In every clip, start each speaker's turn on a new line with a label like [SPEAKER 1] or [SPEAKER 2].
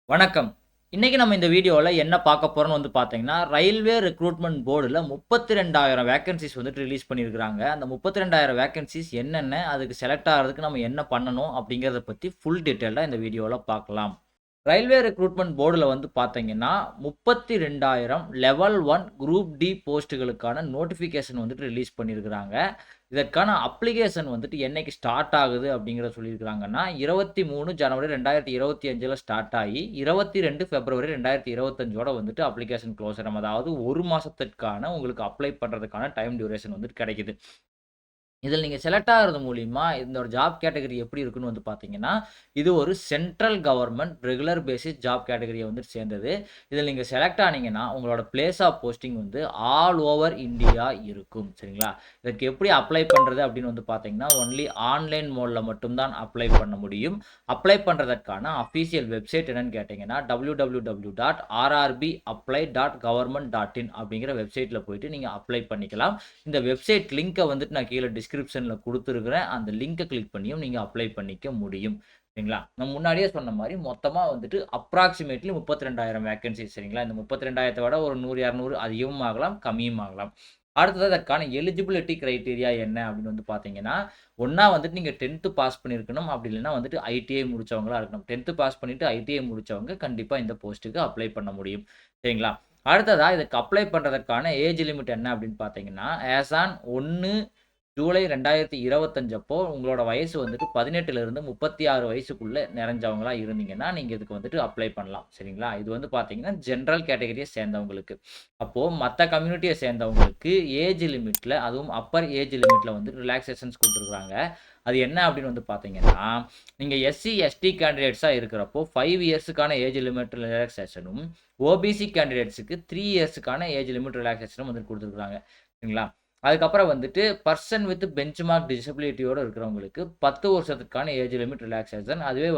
[SPEAKER 1] வணக்கம். இன்னைக்கு நம்ம இந்த வீடியோல என்ன பார்க்க போறோம்னு பார்த்தீங்கன்னா, ரயில்வே ரெக்ரூட்மென்ட் போர்டுல 32,000 வேக்கன்ஸீஸ் ரிலீஸ் பண்ணியிருக்காங்க. அந்த 32,000 வேக்கன்ஸீஸ் என்னென்ன? அதுக்கு செலக்ட் ஆகுறதுக்கு நம்ம என்ன பண்ணணும்? அப்படிங்கிறத பத்தி ஃபுல் டீட்டெயிலா இந்த வீடியோல பார்க்கலாம். ரயில்வே ரெக்ரூட்மென்ட் போர்டுல பார்த்தீங்கன்னா, 32,000 லெவல் 1 குரூப் டி போஸ்ட்டுகளுக்கான நோட்டிஃபிகேஷன் ரிலீஸ் பண்ணியிருக்கிறாங்க. இதற்கான அப்ளிகேஷன் என்னைக்கு ஸ்டார்ட் ஆகுது அப்படிங்கிறத சொல்லியிருக்கிறாங்கன்னா, 23 ஜனவரி 2025ல ஸ்டார்ட் ஆகி 22 பிப்ரவரி 2025ஓட அப்ளிகேஷன் க்ளோஸ் ஆகும். அதாவது 1 மாசத்திற்கான உங்களுக்கு அப்ளை பண்றதுக்கான டைம் டியூரேஷன் கிடைக்குது. இதில நீங்க செலக்ட் ஆகுறது மூலியமா, இதோட ஜாப் கேட்டகரி எப்படி இருக்குன்னு பார்த்தீங்கன்னா, இது ஒரு central government regular basis job கேட்டகரிய சேர்ந்தது. இதில நீங்க செலக்ட் ஆனீங்கன்னா, உங்களோட place of posting all over India இருக்கும். சரிங்களா? இதற்கு எப்படி அப்ளை பண்றது அப்படின்னு பார்த்தீங்கன்னா, ஒன்லி ஆன்லைன் மோட்ல மட்டும் தான் அப்ளை பண்ண முடியும். அப்ளை பண்றதற்கான அஃபிஷியல் வெப்சைட் என்னன்னு கேட்டீங்கன்னா, www.rrbapply.government.in அப்படிங்கிற வெப்சைட்ல போயிட்டு நீங்க அப்ளை பண்ணிக்கலாம். இந்த வெப்சைட் லிங்க்க நான் கீழ டிஸ்கிரிப்ஷன்ல குடுத்துருக்கிறேன். அந்த லிங்க கிளிக் பண்ணியும் நீங்க அப்ளை பண்ணிக்க முடியும். சரிங்களா? நான் முன்னாடியே சொன்ன மாரி மொத்தமா அப்ராக்ஸிமேட்லி 32,000 வேக்கன்ஸி சரிங்களா? இந்த 32,000த்த விட ஒரு 100, 200 அதிகமும் ஆகலாம், கம்மியும் ஆகலாம். அடுத்தது அதற்கான எலிஜிபிலிட்டி கிரைட்டீரியா என்ன அப்படின்னு பார்த்தீங்கன்னா, ஒண்ணா நீங்க 10த் பாஸ் பண்ணியிருக்கணும். அப்படி இல்லன்னா ஐடிஐ முடிச்சவங்களா இருக்கணும். 10த் பாஸ் பண்ணிட்டு ஐடிஐ முடிச்சவங்க கண்டிப்பா இந்த போஸ்ட்டுக்கு அப்ளை பண்ண முடியும். சரிங்களா? அடுத்ததா இதுக்கு அப்ளை பண்றதற்கான ஏஜ் லிமிட் என்ன அப்படின்னு பார்த்தீங்கன்னா, ஆஸ் ஆன் 1 ஜூலை 2025 அப்போ உங்களோட வயசு 18லிருந்து 36 வயசுக்குள்ள நிறைஞ்சவங்களா இருந்தீங்கன்னா, நீங்க இதுக்கு அப்ளை பண்ணலாம். சரிங்களா? இது பார்த்தீங்கன்னா, ஜெனரல் கேட்டகரிய சேர்ந்தவங்களுக்கு. அப்போ மத்த கம்யூனிட்டிய சேர்ந்தவங்களுக்கு ஏஜ் லிமிட்ல, அதுவும் அப்பர் ஏஜ் லிமிட்ல ரிலாக்சேஷன்ஸ் குடுத்துருக்காங்க. அது என்ன அப்படின்னு பார்த்தீங்கன்னா, நீங்க எஸ்சி, எஸ்டி கேண்டிடேட்ஸா இருக்கிறப்போ 5 இயர்ஸ்க்கான ஏஜ் லிமிட் ரிலாக்சேஷனும், ஓபிசி கேண்டிடேட்ஸ்க்கு 3 இயர்ஸ்க்கான ஏஜ் லிமிட் ரிலாக்சேஷனும் குடுத்துருக்காங்க. சரிங்களா? அதுக்கப்புறம் பெர்சன் வித் பெஞ்ச்மார்க் டிசபிலிட்டியோட இருக்கிறவங்களுக்கு 10 வருஷத்துக்கான ஏஜ் லிமிட் ரிலாக்சேஷன். அதுவே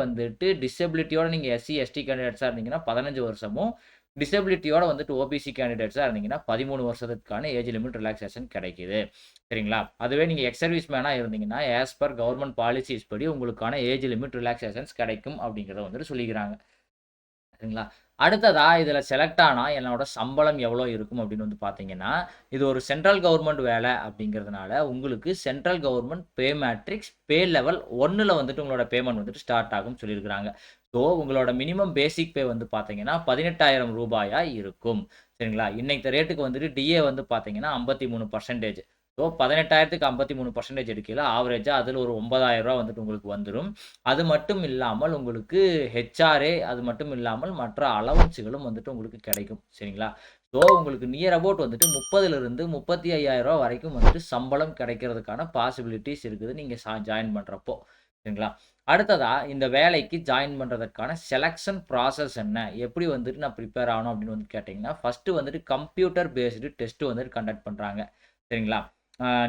[SPEAKER 1] டிசபிலிட்டியோட நீங்க எஸ்சி, எஸ்டி கேண்டிடேட்ஸா இருந்தீங்கன்னா 15 வருஷமும், டிசபிலிட்டியோட ஓபிசி கேண்டிடேட்ஸா இருந்தீங்கன்னா 13 வருஷத்துக்கான ஏஜ் லிமிட் ரிலாக்சேஷன் கிடைக்குது. சரிங்களா? அதுவே நீங்க எக்ஸ் சர்வீஸ் மேனா இருந்தீங்கன்னா, ஆஸ் பெர் கவர்ன்மென்ட் பாலிசிஸ் படி உங்களுக்கான ஏஜ் லிமிட் ரிலாக்சேஷன்ஸ் கிடைக்கும் அப்படிங்கிறத சொல்லிக்கிறாங்க. சரிங்களா? அடுத்ததா இதில செலக்ட் ஆனா என்னோட சம்பளம் எவ்வளோ இருக்கும் அப்படின்னு பார்த்தீங்கன்னா, இது ஒரு சென்ட்ரல் கவர்ன்மென்ட் வேலை அப்படிங்கிறதுனால, உங்களுக்கு central government pay matrix pay level 1ல உங்களோட பேமெண்ட் ஸ்டார்ட் ஆகும்னு சொல்லியிருக்கிறாங்க. ஸோ உங்களோட மினிமம் பேசிக் பே பார்த்தீங்கன்னா, ரூ. 18,000 இருக்கும். சரிங்களா? இன்னைக்கு ரேட்டுக்கு டிஏ பார்த்தீங்கன்னா 53%. ஸோ 18,000க்கு 53% எடுக்கையில ஆவரேஜா அதில ஒரு ரூ. 9,000 உங்களுக்கு வந்துரும். அது மட்டும் இல்லாமல் உங்களுக்கு ஹெச்ஆர்ஏ அது மட்டும் இல்லாமல் மற்ற அலவன்ஸ்களும் உங்களுக்கு கிடைக்கும். சரிங்களா? ஸோ உங்களுக்கு நியர் அபௌட் 30லிருந்து ரூ. 35,000 வரைக்கும் சம்பளம் கிடைக்கிறதுக்கான பாசிபிலிட்டீஸ் இருக்குது. நீங்க ஜாயின் பண்றப்போ. சரிங்களா? அடுத்ததா இந்த வேலைக்கு ஜாயின் பண்றதற்கான செலக்ஷன் ப்ராசஸ் என்ன? எப்படி நான் பிரிப்பேர் ஆகணும் அப்படின்னு கேட்டீங்கன்னா, first computer based test conduct பண்றாங்க. சரிங்களா?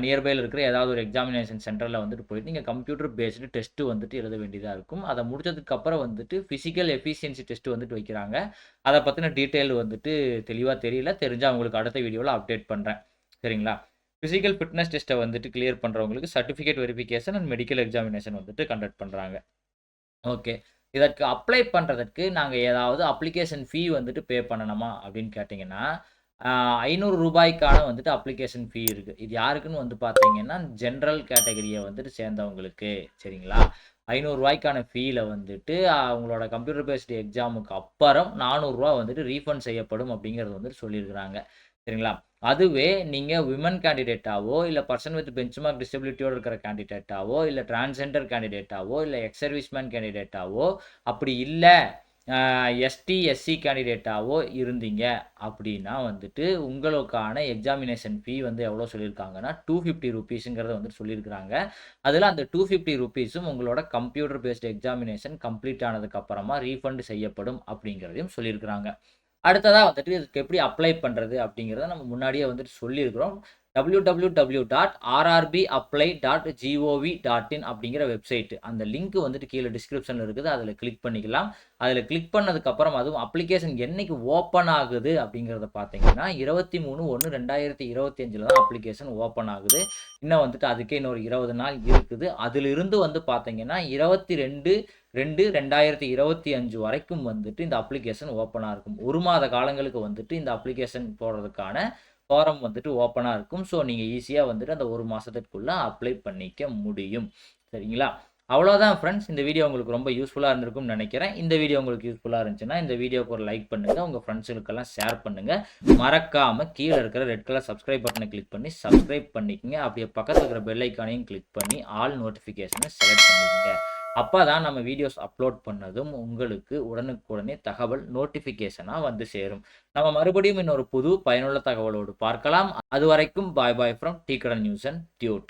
[SPEAKER 1] நியர்பைல இருக்கிற ஏதாவது ஒரு எக்ஸாமினேஷன் சென்டர்ல போயிட்டு நீங்க கம்ப்யூட்டர் பேஸ்டு டெஸ்ட் எழுத வேண்டியதா இருக்கும். அத முடிச்சதுக்கு அப்புறம் பிசிக்கல் எஃபிஷியன்சி டெஸ்ட் வைக்கிறாங்க. அத பத்தின டீட்டெயில் தெளிவா தெரியல. தெரிஞ்சா உங்களுக்கு அடுத்த வீடியோல அப்டேட் பண்றேன். சரிங்களா? பிசிக்கல் ஃபிட்னஸ் டெஸ்ட்ட கிளியர் பண்றவங்களுக்கு certificate verification and medical examination conduct பண்றாங்க. ஓகே. இதற்கு அப்ளை பண்றதற்கு நாங்க ஏதாவது அப்ளிகேஷன் ஃபீ பே பண்ணணுமா? அப்படின்னு கேட்டீங்கன்னா, ரூ. 500க்கான அப்ளிகேஷன் ஃபீ இருக்கு. இது யாருக்குன்னு பார்த்தீங்கன்னா, ஜெனரல் கேட்டகரிய சேர்ந்தவங்களுக்கு. சரிங்களா? ரூ. 500க்கான ஃபீல உங்களோட கம்ப்யூட்டர் பேஸ்டு எக்ஸாமுக்கு அப்புறம் ரூ. 400 ரீஃபண்ட் செய்யப்படும் அப்படிங்கிறது சொல்லியிருக்கிறாங்க. சரிங்களா? அதுவே நீங்க விமன் கேண்டிடேட்டாவோ, இல்ல பெர்சன் வித் பெஞ்ச்மார்க் டிசபிலிட்டியோட இருக்கிற கேண்டிடேட்டாவோ, இல்ல டிரான்ஸ்ஜெண்டர் கேண்டிடேட்டாவோ, இல்ல எக்ஸ் சர்வீஸ்மேன் கேண்டிடேட்டாவோ, அப்படி இல்ல எஸ்டி, எஸ்சி கேண்டிடேட்டாவோ இருந்தீங்க அப்படின்னா உங்களுக்கான எக்ஸாமினேஷன் ஃபீ எவ்வளோ சொல்லியிருக்காங்கன்னா, ₹250ங்கிறத சொல்லியிருக்கிறாங்க. அதில அந்த ₹250ம் உங்களோட கம்ப்யூட்டர் பேஸ்டு எக்ஸாமினேஷன் கம்ப்ளீட் ஆனதுக்கு அப்புறமா ரீஃபண்ட் செய்யப்படும் அப்படிங்கிறதையும் சொல்லியிருக்கிறாங்க. அடுத்ததா இதுக்கு எப்படி அப்ளை பண்றது அப்படிங்கிறத நம்ம முன்னாடியே சொல்லியிருக்கிறோம். www.rrbapply.gov.in அப்படிங்கிற வெப்சைட். அந்த லிங்க் வந்துட்டு கீழே டிஸ்கிரிப்ஷன்ல இருக்குது. அதில் கிளிக் பண்ணிக்கலாம். அதில் கிளிக் பண்ணதுக்கப்புறம் அதுவும் அப்ளிகேஷன் என்னைக்கு ஓப்பன் ஆகுது அப்படிங்கிறத பார்த்தீங்கன்னா 23/1/2025 தான் அப்ளிகேஷன் ஓப்பன் ஆகுது. இன்னும் வந்துட்டு அதுக்கே இன்னொரு 20 நாள் இருக்குது. அதிலிருந்து வந்து பார்த்தீங்கன்னா 22/2/2025 வரைக்கும் வந்துட்டு இந்த அப்ளிகேஷன் ஓப்பனாக இருக்கும். 1 மாத காலங்களுக்கு வந்துட்டு இந்த அப்ளிகேஷன் போடுறதுக்கான ஃபாரம் வந்துட்டு ஓப்பனாக இருக்கும். ஸோ நீங்கள் ஈஸியாக வந்துட்டு அந்த 1 மாதத்துக்குள்ளே அப்ளை பண்ணிக்க முடியும். சரிங்களா? அவ்வளோதான் ஃப்ரெண்ட்ஸ். இந்த வீடியோ உங்களுக்கு ரொம்ப யூஸ்ஃபுல்லாக இருந்திருக்கும்னு நினைக்கிறேன். இந்த வீடியோ உங்களுக்கு யூஸ்ஃபுல்லாக இருந்துச்சுன்னா இந்த வீடியோக்கு ஒரு லைக் பண்ணுங்கள். உங்கள் ஃப்ரெண்ட்ஸுக்கெல்லாம் ஷேர் பண்ணுங்கள். மறக்காமல் கீழே இருக்கிற ரெட் கலர் சப்ஸ்கிரைப் பட்டனை கிளிக் பண்ணி சப்ஸ்கிரைப் பண்ணிக்கங்க. அப்படியே பக்கத்தில் இருக்கிற பெல் ஐக்கானையும் கிளிக் பண்ணி ஆல் நோட்டிஃபிகேஷனை செலக்ட் பண்ணிக்கங்க. அப்போ தான் நம்ம வீடியோஸ் அப்லோட் பண்ணதும் உங்களுக்கு உடனுக்குடனே தகவல் நோட்டிஃபிகேஷனாக வந்து சேரும். நம்ம மறுபடியும் இன்னொரு புது பயனுள்ள தகவலோடு பார்க்கலாம். அது வரைக்கும் பாய் பாய் ஃப்ரம் டீ கடை நியூஸ் அண்ட் டியூட்.